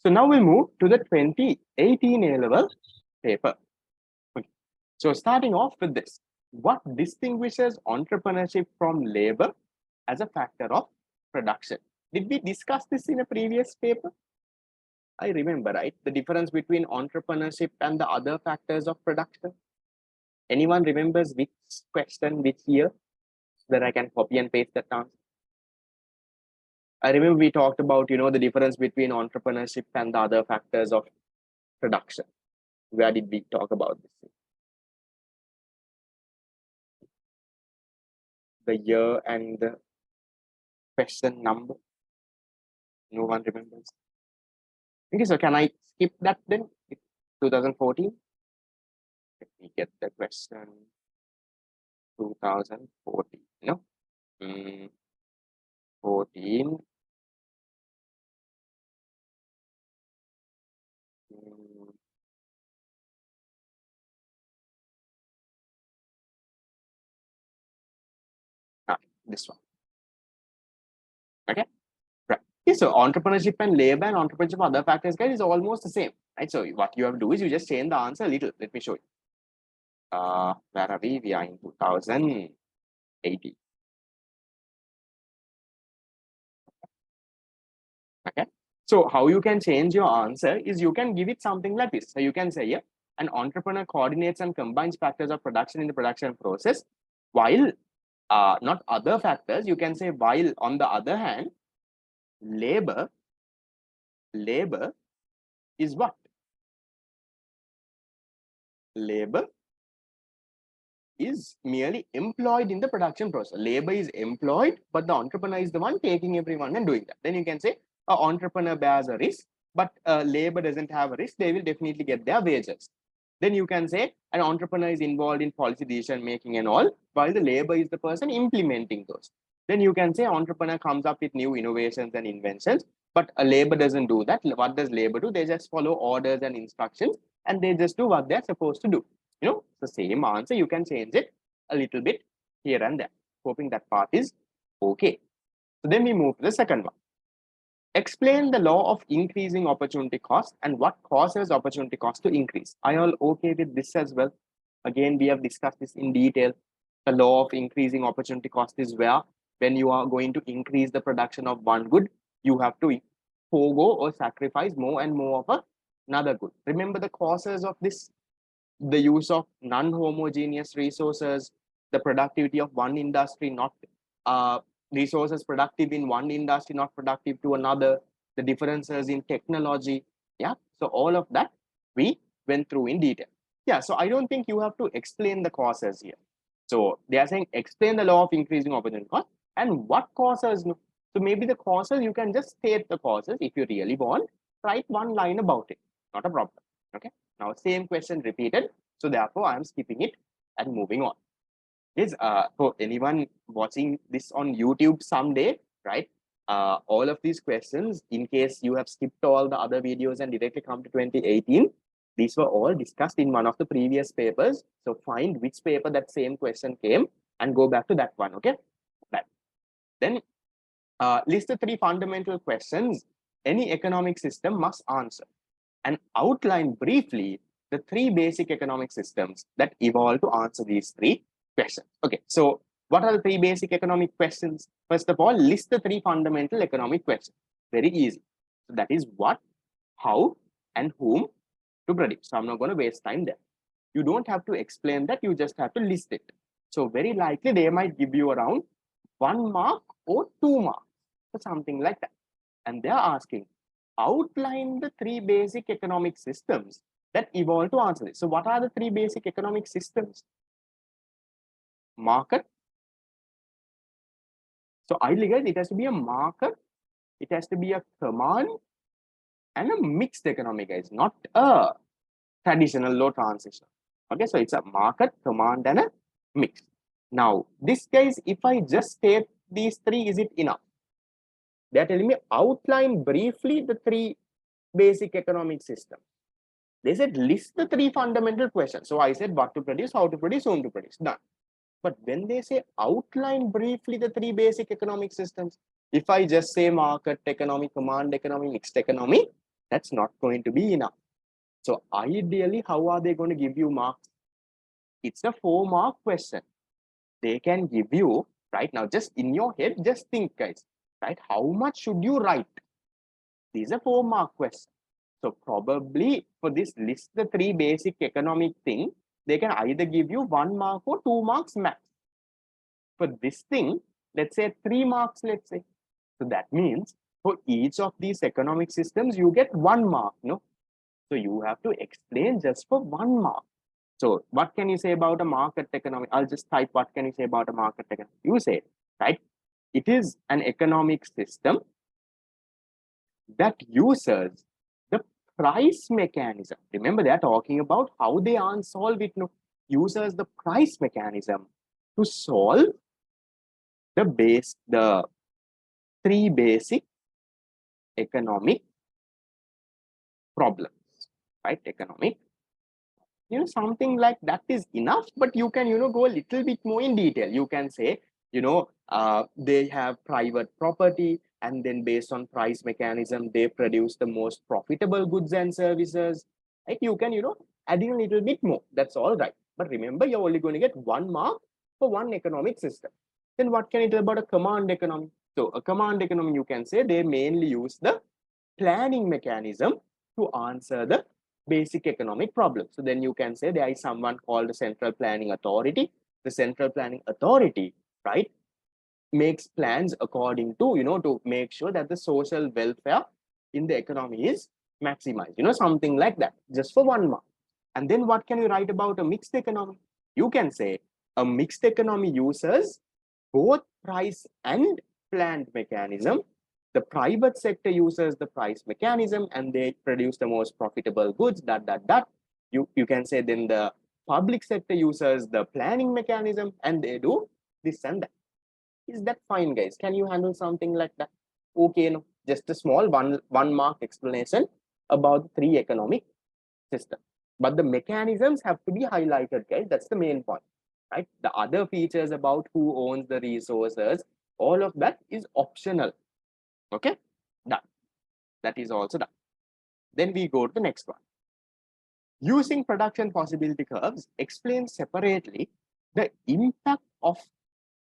So now we'll move to the 2018 A-level paper. Okay. So starting off with this, what distinguishes entrepreneurship from labor as a factor of production? Did we discuss this in a previous paper? I remember, right? The difference between entrepreneurship and the other factors of production. Anyone remembers which question, which year, so that I can copy and paste that answer? I remember we talked about, the difference between entrepreneurship and the other factors of production. Where did we talk about this? The year and the question number. No one remembers. Okay, so can I skip that then? 2014. Let me get the question. 2014. No. 14. This one. Okay. Right. Okay, so entrepreneurship and labor and entrepreneurship other factors, guys, is almost the same. Right. So what you have to do is you just change the answer a little. Let me show you. Where are we? We are in 2018. Okay. So how you can change your answer is you can give it something like this. So you can say, yeah, an entrepreneur coordinates and combines factors of production in the production process, while not other factors. You can say, while on the other hand, labor is what? Labor is merely employed in the production process. Labor is employed, but the entrepreneur is the one taking everyone and doing that. Then you can say an entrepreneur bears a risk, but labor doesn't have a risk. They will definitely get their wages. Then you can say an entrepreneur is involved in policy decision making and all, while the labor is the person implementing those. Then you can say entrepreneur comes up with new innovations and inventions, but a labor doesn't do that. What does labor do? They just follow orders and instructions, and they just do what they're supposed to do. The same answer, you can change it a little bit here and there. Hoping that part is okay. So then we move to the second one. Explain the law of increasing opportunity cost and what causes opportunity cost to increase. Are you all okay with this as well? Again, we have discussed this in detail. The law of increasing opportunity cost is where when you are going to increase the production of one good, you have to forego or sacrifice more and more of another good. Remember the causes of this? The use of non-homogeneous resources, the productivity of one industry, not resources productive in one industry, not productive to another, the differences in technology. Yeah, so all of that we went through in detail. Yeah, so I don't think you have to explain the causes here. So they are saying explain the law of increasing opportunity cost and what causes. So maybe the causes, you can just state the causes if you really want, write one line about it, not a problem. Okay. Now, same question repeated. So therefore, I am skipping it and moving on. Is for anyone watching this on YouTube someday, right? All of these questions, in case you have skipped all the other videos and directly come to 2018, these were all discussed in one of the previous papers. So find which paper that same question came and go back to that one. Okay. Right. Then list the three fundamental questions any economic system must answer, and outline briefly the three basic economic systems that evolved to answer these three questions. Okay, so what are the three basic economic questions? First of all, list the three fundamental economic questions. Very easy. So that is what, how, and whom to predict. So I'm not going to waste time there. You don't have to explain that, you just have to list it. So very likely they might give you around 1 mark or 2 marks or something like that. And they're asking, outline the three basic economic systems that evolved to answer this. So what are the three basic economic systems? Market. So ideally, guys, it has to be a market, it has to be a command, and a mixed economy, guys, not a traditional low transition. Okay, so it's a market, command, and a mix. Now, this, guys, if I just state these three, is it enough? They're telling me outline briefly the three basic economic systems. They said list the three fundamental questions. So I said what to produce, how to produce, whom to produce. Done. But when they say outline briefly the three basic economic systems, if I just say market economy, command economy, mixed economy, That's not going to be enough. So ideally, how are they going to give you marks? It's a 4-mark question. They can give you, right now, just in your head, just think, guys, right? How much should you write? These are 4-mark questions. So probably for this list the 3 basic economic thing, they can either give you 1 mark or 2 marks max. For this thing, let's say 3 marks, let's say. So that means for each of these economic systems, you get 1 mark, no? So you have to explain just for 1 mark. So what can you say about a market economy? I'll just type, what can you say about a market economy? You say, right? It is an economic system that uses the price mechanism. Remember, they are talking about how they unsolve it. No, uses the price mechanism to solve the 3 basic economic problems, right? Economic, something like that is enough, but you can, go a little bit more in detail. You can say, they have private property, and then based on price mechanism, they produce the most profitable goods and services, right? You can, add in a little bit more. That's all right. But remember, you're only going to get 1 mark for 1 economic system. Then what can you tell about a command economy? So a command economy, you can say they mainly use the planning mechanism to answer the basic economic problem. So then you can say there is someone called the Central Planning Authority. The Central Planning Authority, right, makes plans according to, to make sure that the social welfare in the economy is maximized, something like that, just for 1 mark. And then what can you write about a mixed economy? You can say a mixed economy uses both price and planned mechanism. The private sector uses the price mechanism and they produce the most profitable goods, you can say then the public sector uses the planning mechanism and they do this and that. Is that fine, guys? Can you handle something like that? Okay, no, just a small one mark explanation about the 3 economic systems. But the mechanisms have to be highlighted, guys. That's the main point, right? The other features about who owns the resources, all of that is optional. Okay, done. That is also done. Then we go to the next one. Using production possibility curves, explain separately the impact of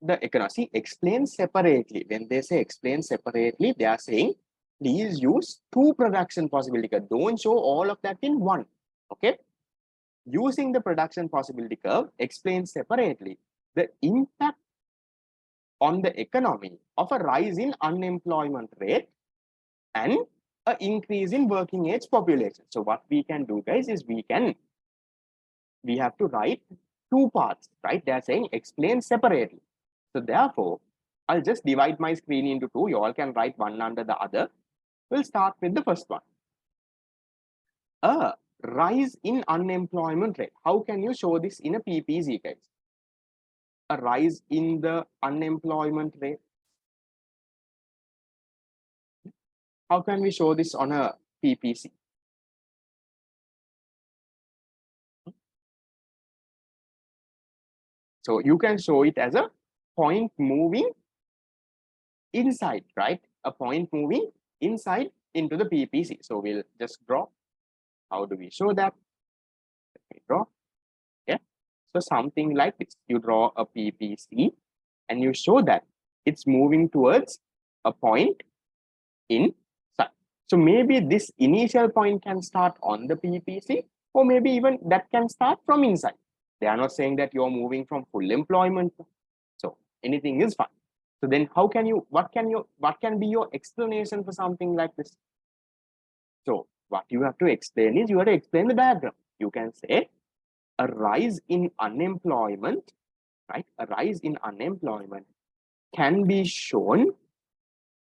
the economy. See, explain separately. When they say explain separately, they are saying please use 2 production possibility curves. Don't show all of that in 1. Okay. Using the production possibility curve, explain separately the impact on the economy of a rise in unemployment rate and an increase in working age population. So what we can do, guys, is we have to write 2 parts, right? They're saying explain separately. So therefore, I'll just divide my screen into 2. You all can write one under the other. We'll start with the first one. A rise in unemployment rate. How can you show this in a PPC, guys? A rise in the unemployment rate. How can we show this on a PPC? So you can show it as a point moving inside, right? A point moving inside into the PPC. So we'll just draw. How do we show that? Let me draw. Okay. So something like this. You draw a PPC and you show that it's moving towards a point inside. So maybe this initial point can start on the PPC, or maybe even that can start from inside. They are not saying that you're moving from full employment. So anything is fine. So then how can you, what can be your explanation for something like this? So what you have to explain is you have to explain the diagram. You can say a rise in unemployment, right? A rise in unemployment can be shown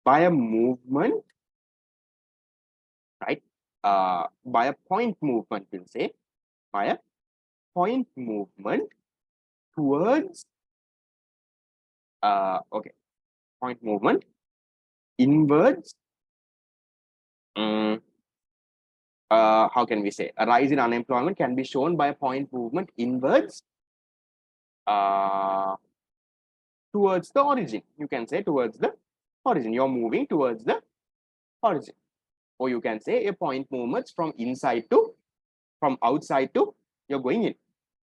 by a movement, right? By a point movement, we'll say, by a point movement towards, point movement inwards. How can we say? A rise in unemployment can be shown by a point movement inwards towards the origin. You can say towards the origin. You're moving towards the origin. or you can say a point movements from outside to you're going in.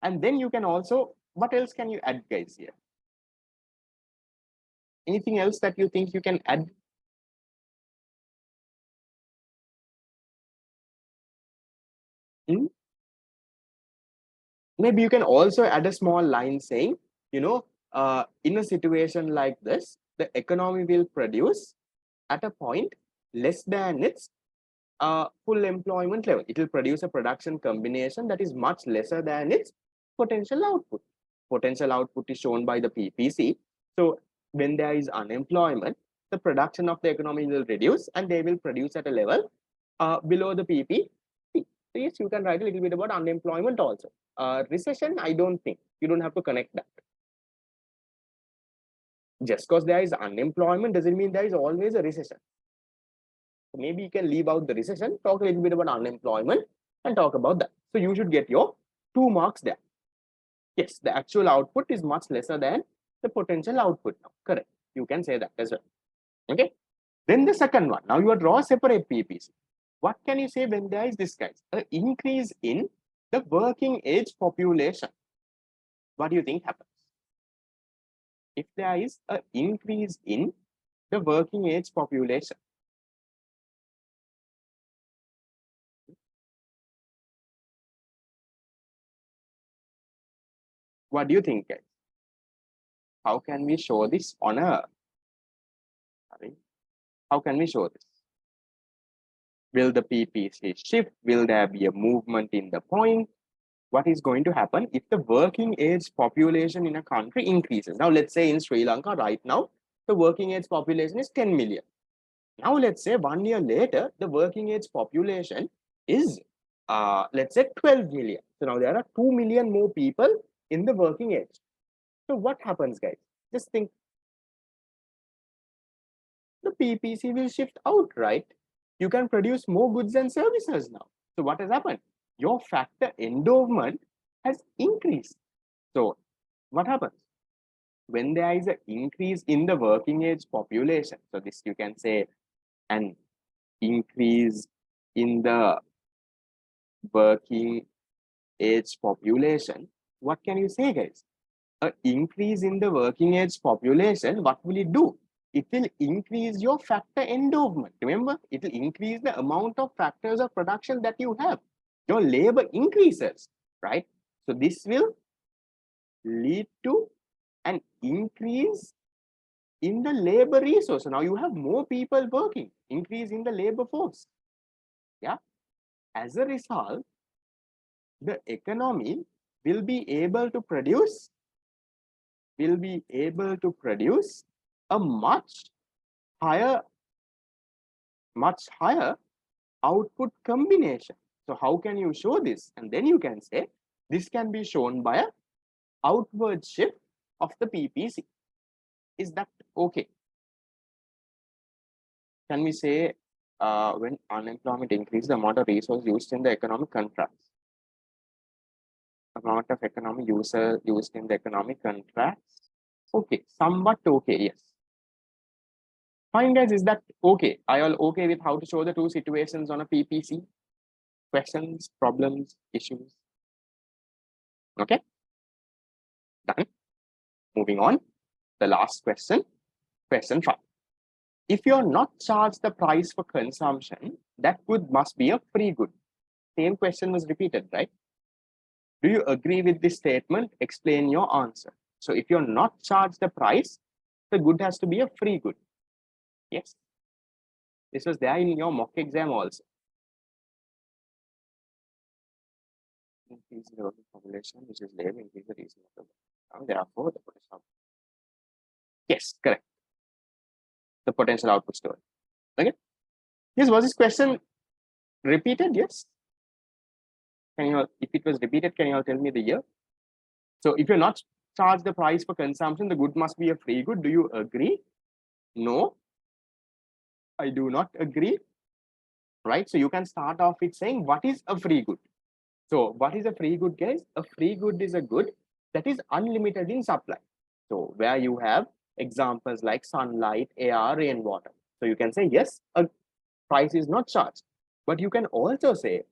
And then you can also, what else can you add, guys, here? Anything else that you think you can add? Hmm? Maybe you can also add a small line saying, in a situation like this, the economy will produce at a point less than its full employment level. It will produce a production combination that is much lesser than its potential output. Potential output is shown by the PPC. So when there is unemployment, the production of the economy will reduce and they will produce at a level below the PPC. So yes, you can write a little bit about unemployment also. Recession, I don't think. You don't have to connect that. Just because there is unemployment doesn't mean there is always a recession. So maybe you can leave out the recession, talk a little bit about unemployment and talk about that. So you should get your 2 marks there. Yes, the actual output is much lesser than the potential output now. Correct. You can say that as well. Okay. Then the second one. Now you are draw separate PPC. What can you say when there is this, guys? An increase in the working age population. What do you think happens? If there is an increase in the working age population, what do you think, guys? How can we show this on a, how can we show this? Will the PPC shift? Will there be a movement in the point? What is going to happen if the working age population in a country increases? Now, let's say in Sri Lanka right now, the working age population is 10 million. Now, let's say 1 year later, the working age population is, let's say 12 million. So now there are 2 million more people in the working age. So what happens, guys? Just think. The PPC will shift out, right? You can produce more goods and services now. So what has happened? Your factor endowment has increased. So what happens? When there is an increase in the working age population, so this you can say an increase in the working age population, what can you say, guys? An increase in the working age population, what will it do? It will increase your factor endowment. Remember, it will increase the amount of factors of production that you have. Your labor increases, right? So this will lead to an increase in the labor resource. So now you have more people working, increase in the labor force. Yeah. As a result, the economy will be able to produce a much higher output combination. So how can you show this? And then you can say this can be shown by a outward shift of the PPC. Is that okay? Can we say when unemployment increases, the amount of resource used in the economic contracts? Amount of economy user used in the economic contracts. Okay, somewhat okay, yes. Fine, guys, is that okay? Are you all okay with how to show the two situations on a PPC? Questions, problems, issues? Okay, done. Moving on, the last question, question 5. If you're not charged the price for consumption, that good must be a free good. Same question was repeated, right? Do you agree with this statement? Explain your answer. So if you're not charged the price, the good has to be a free good. Yes. This was there in your mock exam also. Increase the working population, which is labor, increase the reasonable. Therefore, the potential. Yes, correct. The potential output story. Okay. Yes, was this question repeated? Yes. Can you, if it was repeated, can you all tell me the year? So if you're not charged the price for consumption, the good must be a free good. Do you agree? No, I do not agree. Right? So you can start off with saying, what is a free good? So what is a free good, guys? A free good is a good that is unlimited in supply. So where you have examples like sunlight, air, rainwater. So you can say, yes, price is not charged. But you can also say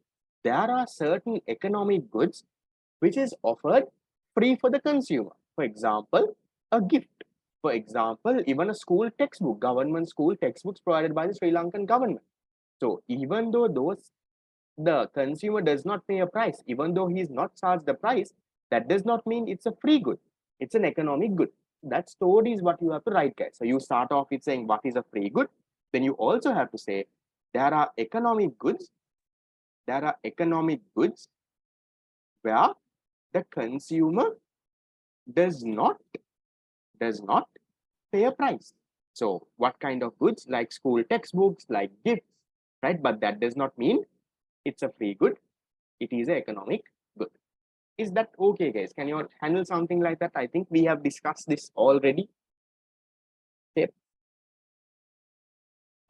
there are certain economic goods which is offered free for the consumer. For example, a gift. For example, even a school textbook, government school textbooks provided by the Sri Lankan government. So even though the consumer does not pay a price, even though he is not charged the price, that does not mean it's a free good. It's an economic good. That story is what you have to write, guys. So you start off with saying what is a free good. Then you also have to say there are economic goods. There are economic goods where the consumer does not pay a price. So what kind of goods? Like school textbooks, like gifts, right? But that does not mean it's a free good. It is an economic good. Is that okay, guys? Can you handle something like that? I think we have discussed this already. Okay.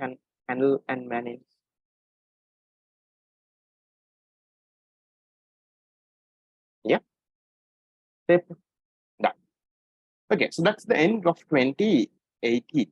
Can handle and manage. Yeah. Step done. Okay, so that's the end of 2018.